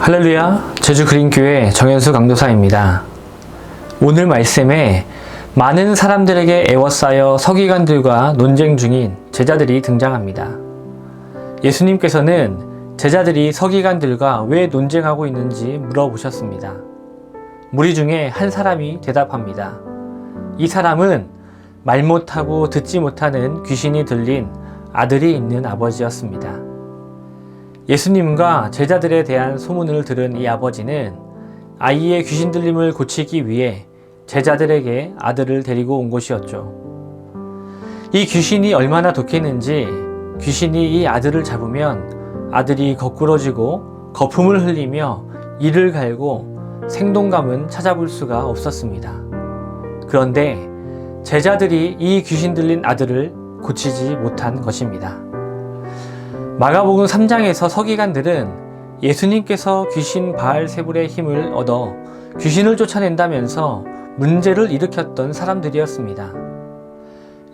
할렐루야, 제주그린교회 정현수 강도사입니다. 오늘 말씀에 많은 사람들에게 애워싸여 서기관들과 논쟁 중인 제자들이 등장합니다. 예수님께서는 제자들이 서기관들과 왜 논쟁하고 있는지 물어보셨습니다. 무리 중에 한 사람이 대답합니다. 이 사람은 말 못하고 듣지 못하는 귀신이 들린 아들이 있는 아버지였습니다. 예수님과 제자들에 대한 소문을 들은 이 아버지는 아이의 귀신 들림을 고치기 위해 제자들에게 아들을 데리고 온 것이었죠. 이 귀신이 얼마나 독했는지 귀신이 이 아들을 잡으면 아들이 거꾸러지고 거품을 흘리며 이를 갈고 생동감은 찾아볼 수가 없었습니다. 그런데 제자들이 이 귀신 들린 아들을 고치지 못한 것입니다. 마가복음 3장에서 서기관들은 예수님께서 귀신 바알세불의 힘을 얻어 귀신을 쫓아낸다면서 문제를 일으켰던 사람들이었습니다.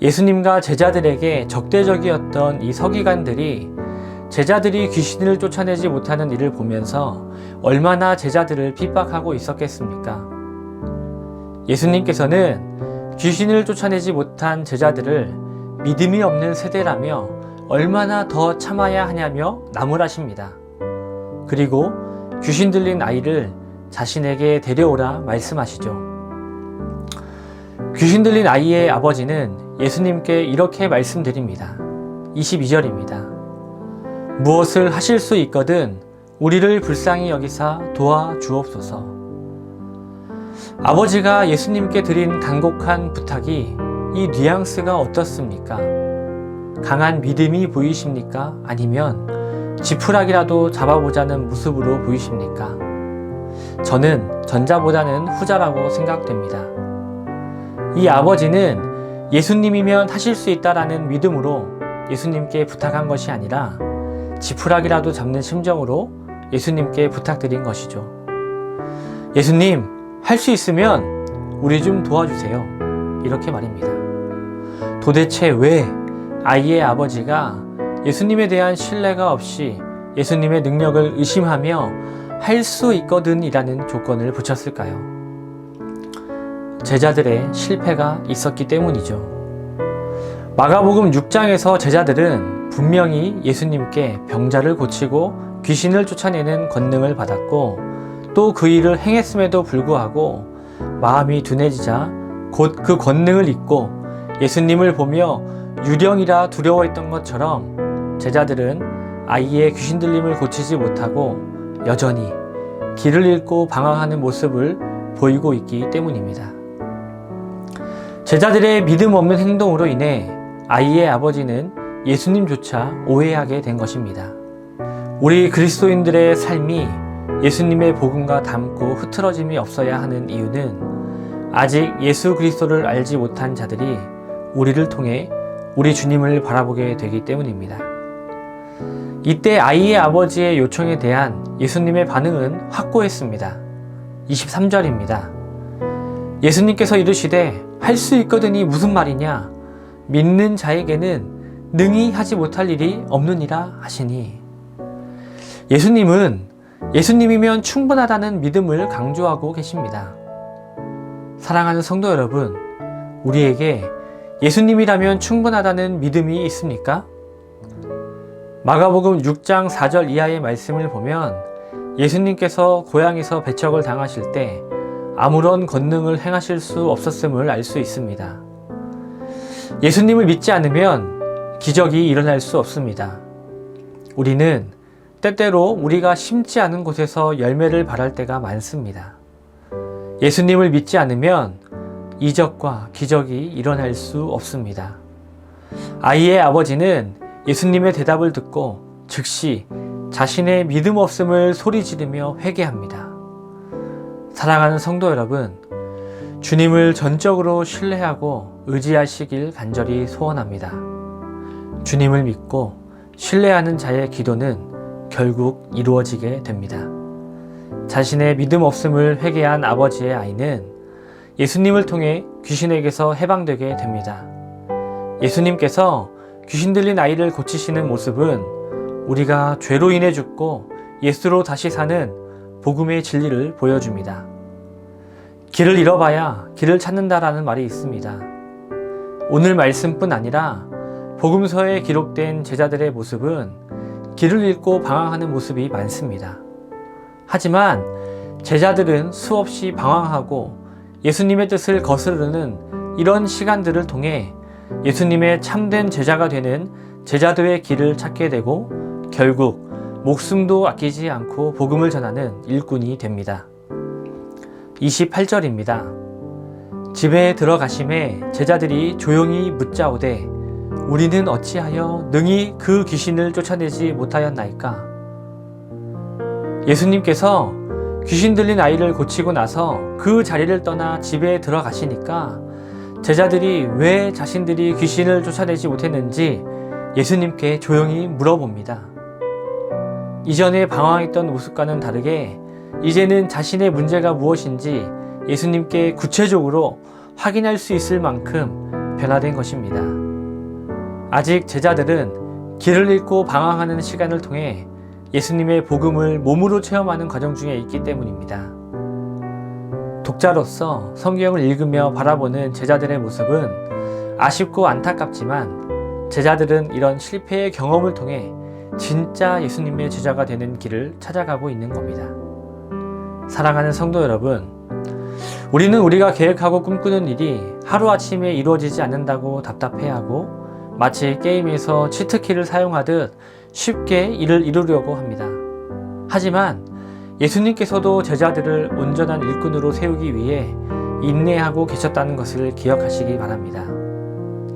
예수님과 제자들에게 적대적이었던 이 서기관들이 제자들이 귀신을 쫓아내지 못하는 일을 보면서 얼마나 제자들을 핍박하고 있었겠습니까? 예수님께서는 귀신을 쫓아내지 못한 제자들을 믿음이 없는 세대라며 얼마나 더 참아야 하냐며 나무라십니다. 그리고 귀신 들린 아이를 자신에게 데려오라 말씀하시죠. 귀신 들린 아이의 아버지는 예수님께 이렇게 말씀드립니다. 22절입니다. 무엇을 하실 수 있거든 우리를 불쌍히 여기사 도와주옵소서. 아버지가 예수님께 드린 간곡한 부탁이 이 뉘앙스가 어떻습니까? 강한 믿음이 보이십니까? 아니면 지푸라기라도 잡아보자는 모습으로 보이십니까? 저는 전자보다는 후자라고 생각됩니다. 이 아버지는 예수님이면 하실 수 있다라는 믿음으로 예수님께 부탁한 것이 아니라 지푸라기라도 잡는 심정으로 예수님께 부탁드린 것이죠. 예수님, 할 수 있으면 우리 좀 도와주세요. 이렇게 말입니다. 도대체 왜 아이의 아버지가 예수님에 대한 신뢰가 없이 예수님의 능력을 의심하며 할 수 있거든 이라는 조건을 붙였을까요? 제자들의 실패가 있었기 때문이죠. 마가복음 6장에서 제자들은 분명히 예수님께 병자를 고치고 귀신을 쫓아내는 권능을 받았고 또 그 일을 행했음에도 불구하고 마음이 둔해지자 곧 그 권능을 잊고 예수님을 보며 유령이라 두려워했던 것처럼 제자들은 아이의 귀신 들림을 고치지 못하고 여전히 길을 잃고 방황하는 모습을 보이고 있기 때문입니다. 제자들의 믿음 없는 행동으로 인해 아이의 아버지는 예수님조차 오해하게 된 것입니다. 우리 그리스도인들의 삶이 예수님의 복음과 닮고 흐트러짐이 없어야 하는 이유는 아직 예수 그리스도를 알지 못한 자들이 우리를 통해 우리 주님을 바라보게 되기 때문입니다. 이때 아이의 아버지의 요청에 대한 예수님의 반응은 확고했습니다. 23절입니다. 예수님께서 이르시되 할 수 있거든이 무슨 말이냐? 믿는 자에게는 능히 하지 못할 일이 없느니라 하시니. 예수님이면 충분하다는 믿음을 강조하고 계십니다. 사랑하는 성도 여러분, 우리에게 예수님이라면 충분하다는 믿음이 있습니까? 마가복음 6장 4절 이하의 말씀을 보면 예수님께서 고향에서 배척을 당하실 때 아무런 권능을 행하실 수 없었음을 알 수 있습니다. 예수님을 믿지 않으면 기적이 일어날 수 없습니다. 우리는 때때로 우리가 심지 않은 곳에서 열매를 발할 때가 많습니다. 예수님을 믿지 않으면 이적과 기적이 일어날 수 없습니다. 아이의 아버지는 예수님의 대답을 듣고 즉시 자신의 믿음 없음을 소리 지르며 회개합니다. 사랑하는 성도 여러분, 주님을 전적으로 신뢰하고 의지하시길 간절히 소원합니다. 주님을 믿고 신뢰하는 자의 기도는 결국 이루어지게 됩니다. 자신의 믿음 없음을 회개한 아버지의 아이는 예수님을 통해 귀신에게서 해방되게 됩니다. 예수님께서 귀신 들린 아이를 고치시는 모습은 우리가 죄로 인해 죽고 예수로 다시 사는 복음의 진리를 보여줍니다. 길을 잃어봐야 길을 찾는다라는 말이 있습니다. 오늘 말씀뿐 아니라 복음서에 기록된 제자들의 모습은 길을 잃고 방황하는 모습이 많습니다. 하지만 제자들은 수없이 방황하고 예수님의 뜻을 거스르는 이런 시간들을 통해 예수님의 참된 제자가 되는 제자도의 길을 찾게 되고 결국 목숨도 아끼지 않고 복음을 전하는 일꾼이 됩니다. 28절입니다. 집에 들어가심에 제자들이 조용히 묻자오되 우리는 어찌하여 능히 그 귀신을 쫓아내지 못하였나이까? 예수님께서 귀신 들린 아이를 고치고 나서 그 자리를 떠나 집에 들어가시니까 제자들이 왜 자신들이 귀신을 쫓아내지 못했는지 예수님께 조용히 물어봅니다. 이전에 방황했던 모습과는 다르게 이제는 자신의 문제가 무엇인지 예수님께 구체적으로 확인할 수 있을 만큼 변화된 것입니다. 아직 제자들은 길을 잃고 방황하는 시간을 통해 예수님의 복음을 몸으로 체험하는 과정 중에 있기 때문입니다. 독자로서 성경을 읽으며 바라보는 제자들의 모습은 아쉽고 안타깝지만 제자들은 이런 실패의 경험을 통해 진짜 예수님의 제자가 되는 길을 찾아가고 있는 겁니다. 사랑하는 성도 여러분, 우리는 우리가 계획하고 꿈꾸는 일이 하루아침에 이루어지지 않는다고 답답해하고 마치 게임에서 치트키를 사용하듯 쉽게 일을 이루려고 합니다. 하지만 예수님께서도 제자들을 온전한 일꾼으로 세우기 위해 인내하고 계셨다는 것을 기억하시기 바랍니다.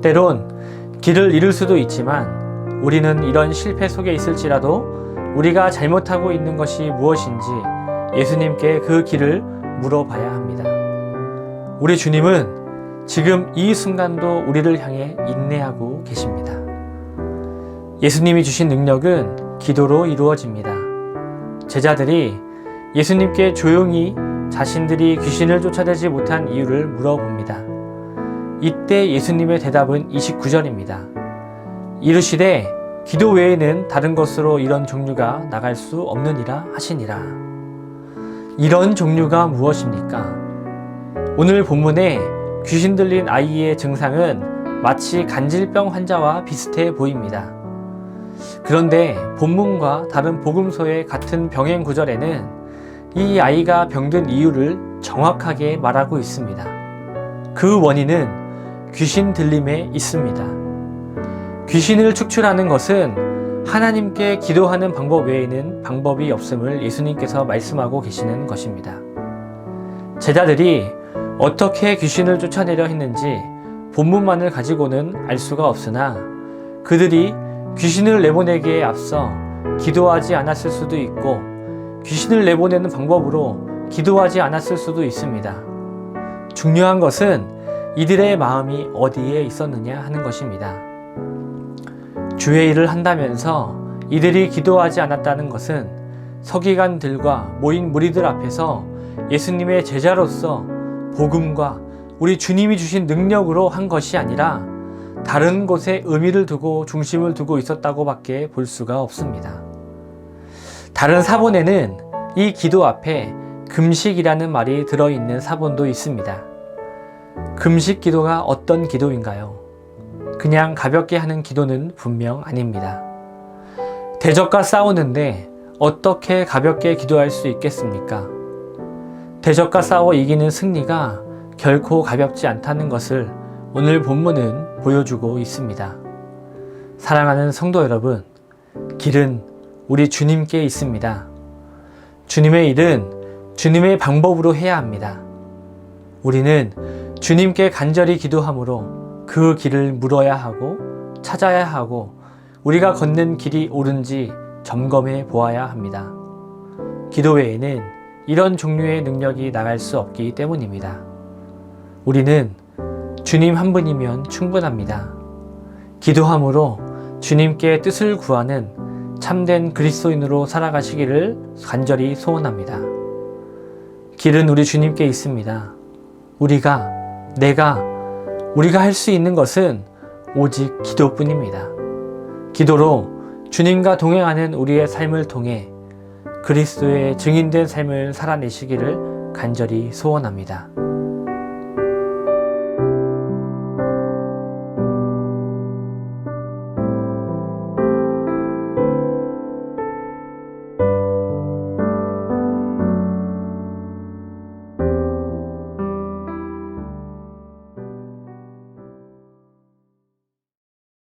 때론 길을 잃을 수도 있지만 우리는 이런 실패 속에 있을지라도 우리가 잘못하고 있는 것이 무엇인지 예수님께 그 길을 물어봐야 합니다. 우리 주님은 지금 이 순간도 우리를 향해 인내하고 계십니다. 예수님이 주신 능력은 기도로 이루어집니다. 제자들이 예수님께 조용히 자신들이 귀신을 쫓아내지 못한 이유를 물어봅니다. 이때 예수님의 대답은 29절입니다. 이르시되 기도 외에는 다른 것으로 이런 종류가 나갈 수 없느니라 하시니라. 이런 종류가 무엇입니까? 오늘 본문에 귀신 들린 아이의 증상은 마치 간질병 환자와 비슷해 보입니다. 그런데 본문과 다른 복음서의 같은 병행 구절에는 이 아이가 병든 이유를 정확하게 말하고 있습니다. 그 원인은 귀신 들림에 있습니다. 귀신을 축출하는 것은 하나님께 기도하는 방법 외에는 방법이 없음을 예수님께서 말씀하고 계시는 것입니다. 제자들이 어떻게 귀신을 쫓아내려 했는지 본문만을 가지고는 알 수가 없으나 그들이 귀신을 내보내기에 앞서 기도하지 않았을 수도 있고 귀신을 내보내는 방법으로 기도하지 않았을 수도 있습니다. 중요한 것은 이들의 마음이 어디에 있었느냐 하는 것입니다. 주의 일을 한다면서 이들이 기도하지 않았다는 것은 서기관들과 모인 무리들 앞에서 예수님의 제자로서 복음과 우리 주님이 주신 능력으로 한 것이 아니라 다른 곳에 의미를 두고 중심을 두고 있었다고 밖에 볼 수가 없습니다. 다른 사본에는 이 기도 앞에 금식이라는 말이 들어있는 사본도 있습니다. 금식 기도가 어떤 기도인가요? 그냥 가볍게 하는 기도는 분명 아닙니다. 대적과 싸우는데 어떻게 가볍게 기도할 수 있겠습니까? 대적과 싸워 이기는 승리가 결코 가볍지 않다는 것을 오늘 본문은 보여주고 있습니다. 사랑하는 성도 여러분, 길은 우리 주님께 있습니다. 주님의 일은 주님의 방법으로 해야 합니다. 우리는 주님께 간절히 기도함으로 그 길을 물어야 하고 찾아야 하고 우리가 걷는 길이 옳은지 점검해 보아야 합니다. 기도 외에는 이런 종류의 능력이 나갈 수 없기 때문입니다. 우리는 주님 한 분이면 충분합니다. 기도함으로 주님께 뜻을 구하는 참된 그리스도인으로 살아가시기를 간절히 소원합니다. 길은 우리 주님께 있습니다. 우리가 할 수 있는 것은 오직 기도뿐입니다. 기도로 주님과 동행하는 우리의 삶을 통해 그리스도의 증인된 삶을 살아내시기를 간절히 소원합니다.